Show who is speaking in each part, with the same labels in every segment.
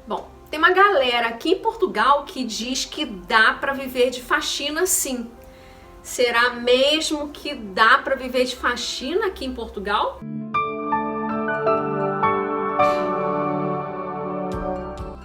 Speaker 1: Bom, tem uma galera aqui em Portugal que diz que dá para viver de faxina sim. Será mesmo que dá para viver de faxina aqui em Portugal?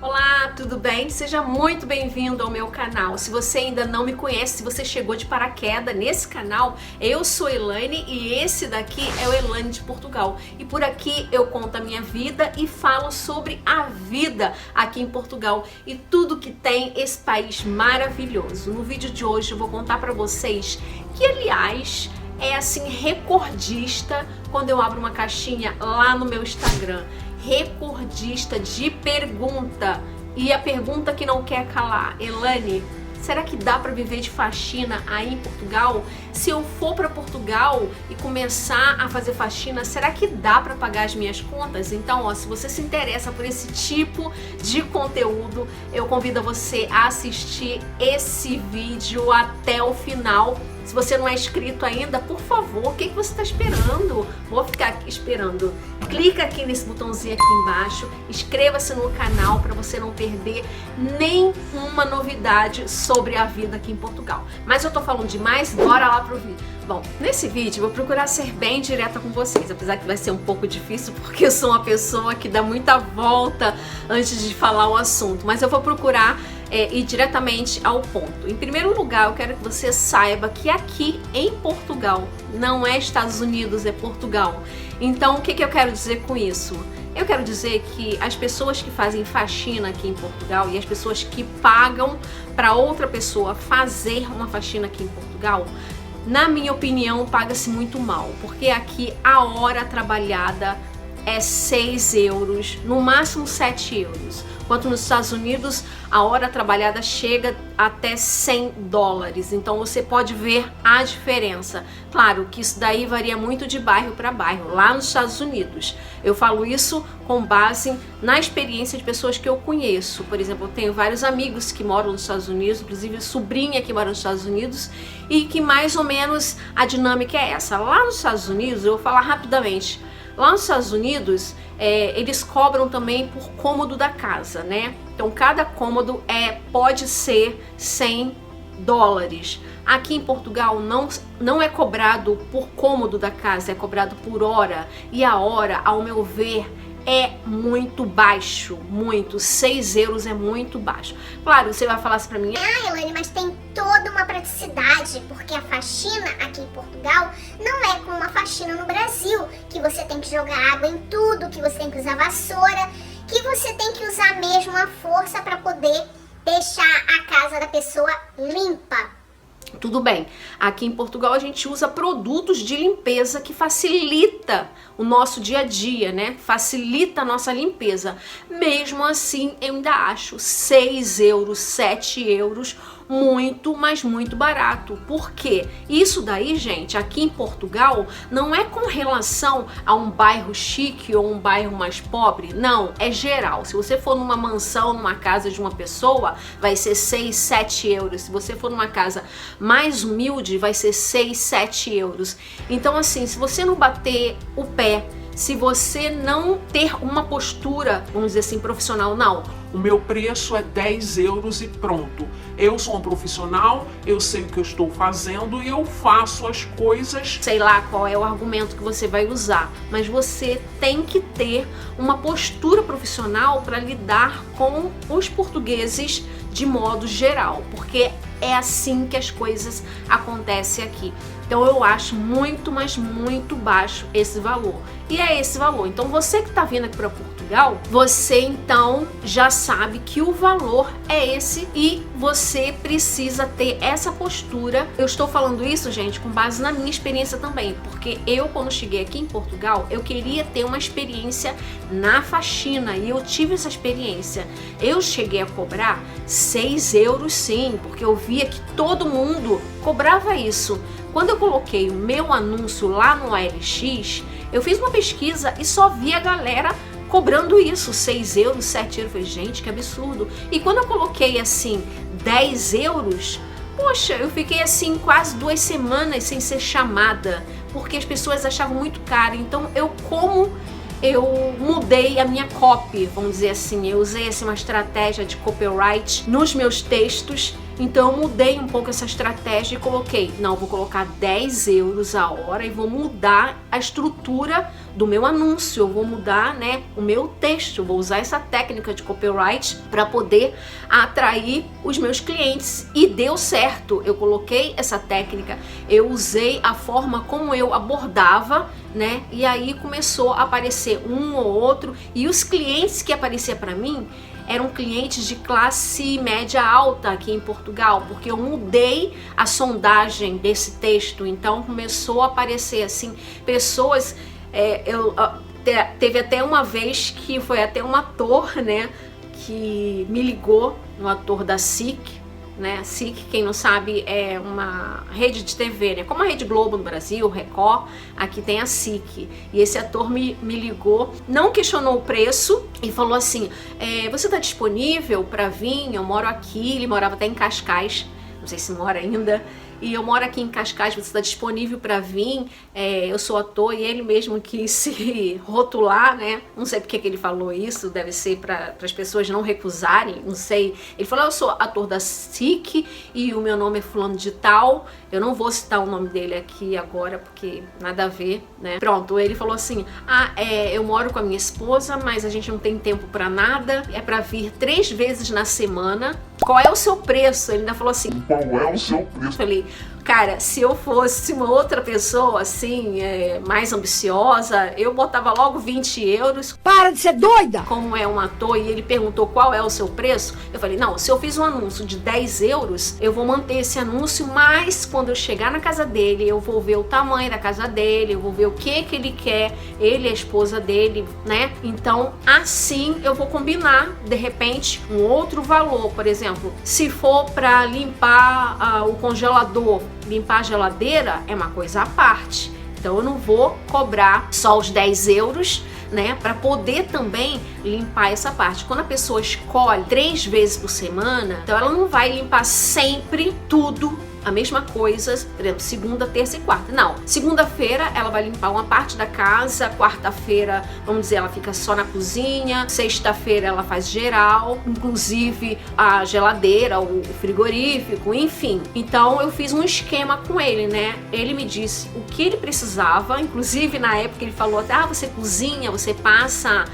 Speaker 1: Olá, tudo bem? Seja muito bem-vindo ao meu canal. Se você ainda não me conhece, se você chegou de paraquedas nesse canal, eu sou Elaine e esse daqui é o Elaine de Portugal. E por aqui eu conto a minha vida e falo sobre a vida aqui em Portugal e tudo que tem esse país maravilhoso. No vídeo de hoje eu vou contar para vocês que, aliás, é assim recordista quando eu abro uma caixinha lá no meu Instagram. Recordista de pergunta. E a pergunta que não quer calar: Elaine, será que dá para viver de faxina aí em Portugal? Se eu for para Portugal e começar a fazer faxina, será que dá para pagar as minhas contas? Então, ó, se você se interessa por esse tipo de conteúdo, eu convido você a assistir esse vídeo até o final. Se você não é inscrito ainda, por favor, o que você está esperando? Vou ficar aqui esperando. Clica aqui nesse botãozinho aqui embaixo, inscreva-se no canal para você não perder nenhuma novidade sobre a vida aqui em Portugal. Mas eu tô falando demais, bora lá pro vídeo. Bom, nesse vídeo eu vou procurar ser bem direta com vocês, apesar que vai ser um pouco difícil porque eu sou uma pessoa que dá muita volta antes de falar o assunto, mas eu vou procurar ir diretamente ao ponto. Em primeiro lugar, eu quero que você saiba que aqui em Portugal, não é Estados Unidos, é Portugal. Então, o que eu quero dizer com isso? Eu quero dizer que as pessoas que fazem faxina aqui em Portugal e as pessoas que pagam para outra pessoa fazer uma faxina aqui em Portugal, na minha opinião, paga-se muito mal, porque aqui a hora trabalhada é 6 euros, no máximo 7 euros. Enquanto nos Estados Unidos a hora trabalhada chega até 100 dólares. Então você pode ver a diferença. Claro que isso daí varia muito de bairro para bairro, lá nos Estados Unidos. Eu falo isso com base na experiência de pessoas que eu conheço. Por exemplo, eu tenho vários amigos que moram nos Estados Unidos, inclusive sobrinha que mora nos Estados Unidos, e que mais ou menos a dinâmica é essa. Lá nos Estados Unidos, eu vou falar rapidamente. Lá nos Estados Unidos, eles cobram também por cômodo da casa, né? Então, cada cômodo pode ser 100 dólares. Aqui em Portugal não é cobrado por cômodo da casa, é cobrado por hora. E a hora, ao meu ver, é muito baixo, muito. 6 euros é muito baixo. Claro, você vai falar assim pra mim:
Speaker 2: ah, Elaine, mas tem toda uma praticidade, porque a faxina aqui em Portugal não é como uma faxina no Brasil, que você tem que jogar água em tudo, que você tem que usar vassoura, que você tem que usar mesmo a força para poder deixar a casa da pessoa limpa.
Speaker 1: Tudo bem, aqui em Portugal a gente usa produtos de limpeza que facilita o nosso dia a dia, né? Facilita a nossa limpeza. Mesmo assim, eu ainda acho 6 euros, 7 euros muito, mas muito barato. Por quê? Isso daí, gente, aqui em Portugal não é com relação a um bairro chique ou um bairro mais pobre, não, é geral. Se você for numa mansão, numa casa de uma pessoa, vai ser 6, 7 euros. Se você for numa casa mais humilde, vai ser 6, 7 euros. Então, assim, se você não bater o pé, se você não ter uma postura, vamos dizer assim, profissional, não.
Speaker 3: O meu preço é 10 euros e pronto. Eu sou um profissional, eu sei o que eu estou fazendo e eu faço as coisas.
Speaker 1: Sei lá qual é o argumento que você vai usar, mas você tem que ter uma postura profissional para lidar com os portugueses de modo geral, porque é assim que as coisas acontecem aqui. Então eu acho muito, mas muito baixo esse valor. E é esse valor. Então você que está vindo aqui para Portugal, você então já sabe que o valor é esse e você precisa ter essa postura. Eu estou falando isso, gente, com base na minha experiência também, porque eu, quando cheguei aqui em Portugal, eu queria ter uma experiência na faxina e eu tive essa experiência. Eu cheguei a cobrar 6 euros sim, porque eu via que todo mundo cobrava isso. Quando eu coloquei o meu anúncio lá no OLX, eu fiz uma pesquisa e só vi a galera cobrando isso, 6 euros, 7 euros. Eu falei, gente, que absurdo. E quando eu coloquei assim, 10 euros, poxa, eu fiquei assim quase 2 semanas sem ser chamada, porque as pessoas achavam muito caro. Então eu, como eu mudei a minha copy, vamos dizer assim. Eu usei assim, uma estratégia de copyright nos meus textos. Então eu mudei um pouco essa estratégia e coloquei, não, vou colocar 10 euros a hora e vou mudar a estrutura do meu anúncio, eu vou mudar, né, o meu texto, eu vou usar essa técnica de copyright para poder atrair os meus clientes. E deu certo, eu coloquei essa técnica, eu usei a forma como eu abordava, né, e aí começou a aparecer um ou outro, e os clientes que apareciam para mim eram clientes de classe média alta aqui em Portugal, porque eu mudei a sondagem desse texto, então começou a aparecer assim, pessoas, teve até uma vez que foi até um ator, né, que me ligou, um ator da SIC, né? SIC, quem não sabe, é uma rede de TV, né? Como a Rede Globo no Brasil, Record, aqui tem a SIC. E esse ator me ligou, não questionou o preço e falou assim, você tá disponível para vir? Eu moro aqui, ele morava até em Cascais, não sei se mora ainda, e eu moro aqui em Cascais, você está disponível para vir? Eu sou ator, e ele mesmo quis se rotular, né? Não sei porque que ele falou isso, deve ser para as pessoas não recusarem, não sei. Ele falou, eu sou ator da SIC e o meu nome é fulano de tal. Eu não vou citar o nome dele aqui agora, porque nada a ver, né? Pronto, ele falou assim, eu moro com a minha esposa, mas a gente não tem tempo para nada, é para vir 3 vezes na semana. Qual é o seu preço? Ele ainda falou assim,
Speaker 3: Qual é o seu preço?
Speaker 1: eu falei, cara, se eu fosse uma outra pessoa, assim, mais ambiciosa, eu botava logo 20 euros.
Speaker 4: Para de ser doida!
Speaker 1: Como é um ator e ele perguntou qual é o seu preço, eu falei, não, se eu fiz um anúncio de 10 euros, eu vou manter esse anúncio, mas quando eu chegar na casa dele, eu vou ver o tamanho da casa dele, eu vou ver o que ele quer, ele e a esposa dele, né? Então, assim, eu vou combinar, de repente, um outro valor. Por exemplo, se for para limpar o congelador, limpar a geladeira é uma coisa à parte. Então eu não vou cobrar só os 10 euros, né, para poder também limpar essa parte. Quando a pessoa escolhe 3 vezes por semana, então ela não vai limpar sempre tudo a mesma coisa, por exemplo, segunda, terça e quarta. Não, segunda-feira ela vai limpar uma parte da casa, quarta-feira, vamos dizer, ela fica só na cozinha, sexta-feira ela faz geral, inclusive a geladeira, o frigorífico, enfim. Então eu fiz um esquema com ele, né? Ele me disse o que ele precisava, inclusive na época ele falou até, você cozinha, você passa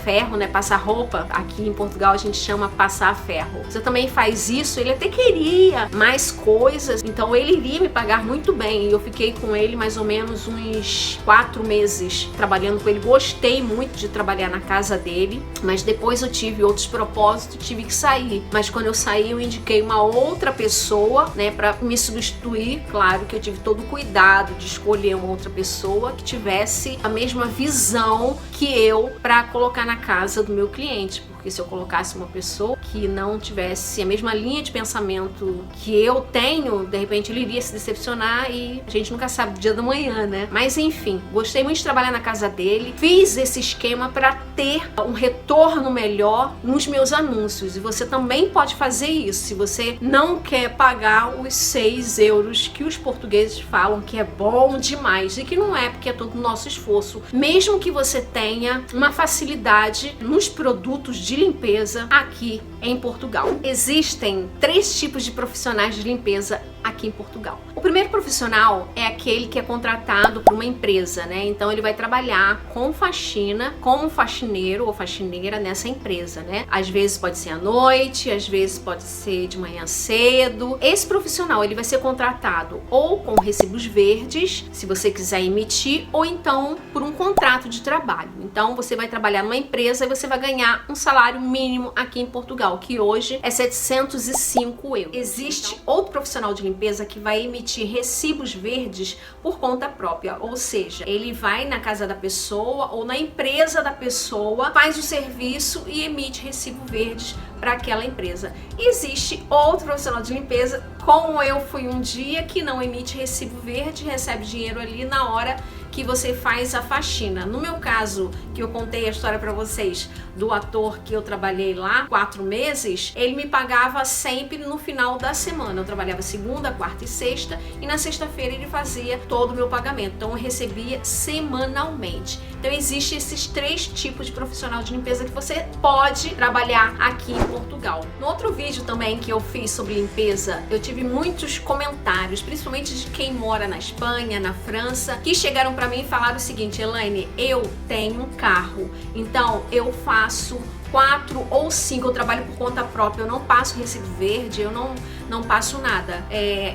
Speaker 1: ferro, né? Passa roupa. Aqui em Portugal a gente chama passar ferro. Você também faz isso? Ele até queria mais coisas, então ele iria me pagar muito bem. E eu fiquei com ele mais ou menos uns 4 meses trabalhando com ele. Gostei muito de trabalhar na casa dele, mas depois eu tive outros propósitos, tive que sair. Mas quando eu saí, eu indiquei uma outra pessoa, né, para me substituir. Claro que eu tive todo o cuidado de escolher uma outra pessoa que tivesse a mesma visão que eu para colocar na casa do meu cliente. Porque se eu colocasse uma pessoa que não tivesse a mesma linha de pensamento que eu tenho, de repente ele iria se decepcionar e a gente nunca sabe o dia da manhã, né? Mas enfim, gostei muito de trabalhar na casa dele, fiz esse esquema para ter um retorno melhor nos meus anúncios. E você também pode fazer isso, se você não quer pagar os 6 euros que os portugueses falam que é bom demais, e que não é, porque é todo o nosso esforço. Mesmo que você tenha uma facilidade nos produtos de limpeza aqui em Portugal. Existem 3 tipos de profissionais de limpeza aqui em Portugal. O primeiro profissional é aquele que é contratado por uma empresa, né? Então ele vai trabalhar com faxina, como faxineiro ou faxineira nessa empresa, né? Às vezes pode ser à noite, às vezes pode ser de manhã cedo. Esse profissional, ele vai ser contratado ou com recibos verdes, se você quiser emitir, ou então por um contrato de trabalho. Então você vai trabalhar numa empresa e você vai ganhar um salário mínimo aqui em Portugal, que hoje é 705 euros. Existe outro profissional de limpeza que vai emitir recibos verdes por conta própria, ou seja, ele vai na casa da pessoa ou na empresa da pessoa, faz o serviço e emite recibo verdes para aquela empresa. Existe outro profissional de limpeza, como eu fui um dia, que não emite recibo verde, recebe dinheiro ali na hora que você faz a faxina. No meu caso, que eu contei a história para vocês do ator que eu trabalhei lá 4 meses, ele me pagava sempre no final da semana. Eu trabalhava segunda, quarta e sexta, e na sexta-feira ele fazia todo o meu pagamento. Então eu recebia semanalmente. Então existe esses 3 tipos de profissional de limpeza que você pode trabalhar aqui em Portugal. No outro vídeo também que eu fiz sobre limpeza, eu tive muitos comentários, principalmente de quem mora na Espanha, na França, que chegaram para mim e falaram o seguinte: Elaine, eu tenho um carro, então eu faço 4 ou 5, eu trabalho por conta própria, eu não passo recibo verde, eu não passo nada.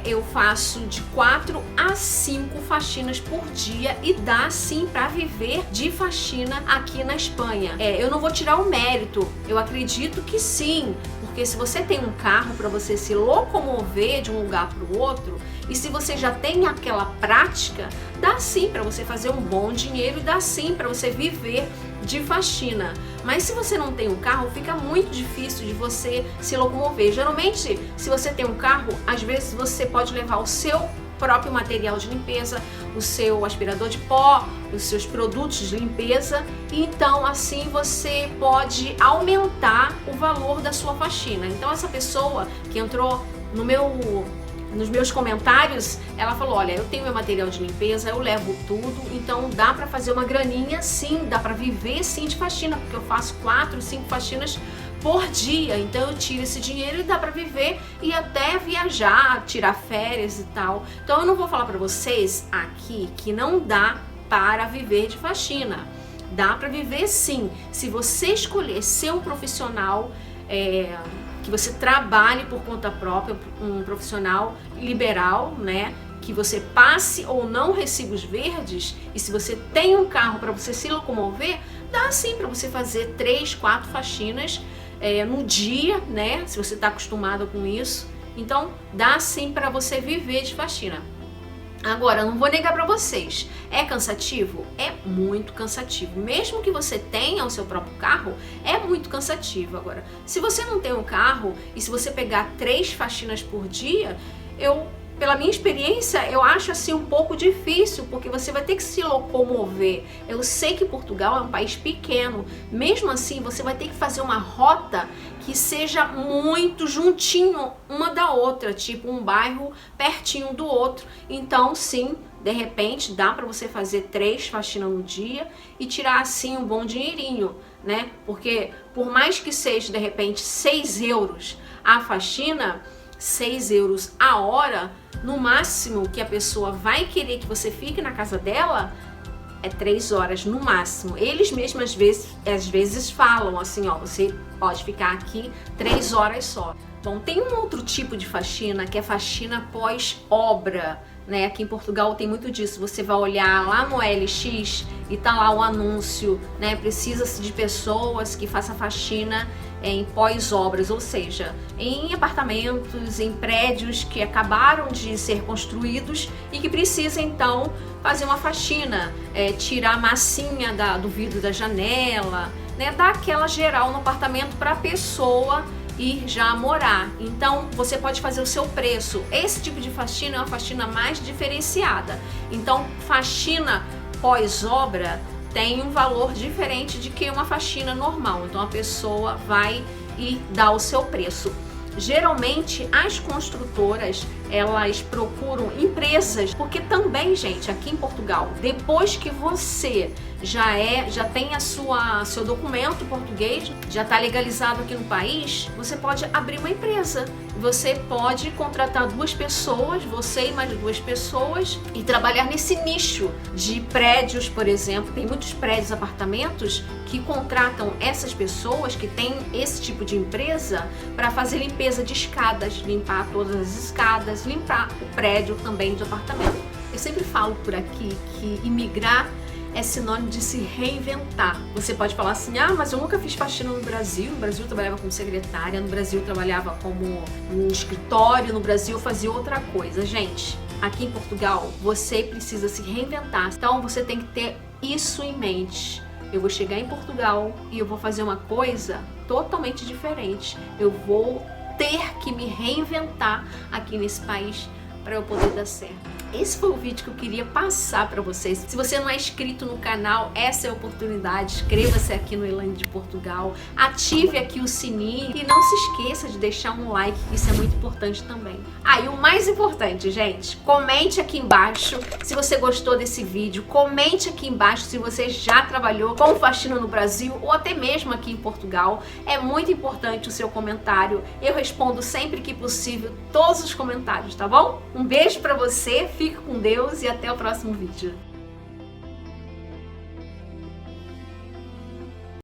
Speaker 1: Eu faço de 4 a 5 faxinas por dia e dá sim para viver de faxina aqui na Espanha. Eu não vou tirar o mérito, eu acredito que sim, porque se você tem um carro para você se locomover de um lugar para o outro, e se você já tem aquela prática, dá sim para você fazer um bom dinheiro e dá sim para você viver de faxina. Mas se você não tem um carro, fica muito difícil de você se locomover. Geralmente, se você tem um carro, às vezes você pode levar o seu próprio material de limpeza, o seu aspirador de pó, os seus produtos de limpeza, e então assim você pode aumentar o valor da sua faxina. Então essa pessoa que entrou nos meus comentários, ela falou: olha, eu tenho meu material de limpeza, eu levo tudo, então dá pra fazer uma graninha sim, dá pra viver sim de faxina, porque eu faço 4, 5 faxinas por dia, então eu tiro esse dinheiro e dá pra viver e até viajar, tirar férias e tal. Então eu não vou falar pra vocês aqui que não dá para viver de faxina. Dá pra viver sim, se você escolher ser um profissional que você trabalhe por conta própria, um profissional liberal, né? Que você passe ou não recibos verdes, e se você tem um carro para você se locomover, dá sim para você fazer 3, 4 faxinas no dia, né? Se você está acostumado com isso, então dá sim para você viver de faxina. Agora, não vou negar para vocês, é cansativo? É muito cansativo. Mesmo que você tenha o seu próprio carro, é muito cansativo. Agora, se você não tem um carro e se você pegar 3 faxinas por dia, pela minha experiência, eu acho assim um pouco difícil, porque você vai ter que se locomover. Eu sei que Portugal é um país pequeno, mesmo assim você vai ter que fazer uma rota que seja muito juntinho uma da outra, tipo um bairro pertinho do outro. Então sim, de repente dá para você fazer 3 faxinas no dia e tirar assim um bom dinheirinho, né? Porque por mais que seja de repente 6 euros a faxina, 6 euros a hora, no máximo que a pessoa vai querer que você fique na casa dela é 3 horas no máximo. Eles mesmos às vezes falam assim, ó, você pode ficar aqui 3 horas só. Bom, tem um outro tipo de faxina que é faxina pós-obra, né? Aqui em Portugal tem muito disso. Você vai olhar lá no OLX e tá lá o anúncio, né? Precisa-se de pessoas que façam faxina em pós-obras, ou seja, em apartamentos, em prédios que acabaram de ser construídos e que precisa então fazer uma faxina, tirar a massinha do vidro da janela, né? Dar aquela geral no apartamento para a pessoa ir já morar. Então você pode fazer o seu preço. Esse tipo de faxina é uma faxina mais diferenciada. Então faxina pós-obra tem um valor diferente de que uma faxina normal. Então a pessoa vai e dá o seu preço. Geralmente as construtoras, elas procuram empresas, porque também, gente, aqui em Portugal, depois que você já tem seu documento português, já está legalizado aqui no país, você pode abrir uma empresa. Você pode contratar 2 pessoas, você e mais 2 pessoas, e trabalhar nesse nicho de prédios, por exemplo. Tem muitos prédios, apartamentos que contratam essas pessoas que têm esse tipo de empresa para fazer limpeza de escadas, limpar todas as escadas, limpar o prédio também de apartamento. Eu sempre falo por aqui que imigrar é sinônimo de se reinventar. Você pode falar assim, mas eu nunca fiz faxina no Brasil. No Brasil eu trabalhava como secretária, no Brasil eu trabalhava como um escritório, no Brasil eu fazia outra coisa. Gente, aqui em Portugal você precisa se reinventar. Então você tem que ter isso em mente. Eu vou chegar em Portugal e eu vou fazer uma coisa totalmente diferente. Eu vou ter que me reinventar aqui nesse país para eu poder dar certo. Esse foi o vídeo que eu queria passar para vocês. Se você não é inscrito no canal, essa é a oportunidade. Inscreva-se aqui no Elaine de Portugal, ative aqui o sininho e não se esqueça de deixar um like, isso é muito importante também. E o mais importante, gente, comente aqui embaixo se você gostou desse vídeo, comente aqui embaixo se você já trabalhou com faxina no Brasil ou até mesmo aqui em Portugal. É muito importante o seu comentário. Eu respondo sempre que possível todos os comentários, tá bom? Um beijo pra você, fique com Deus e até o próximo vídeo.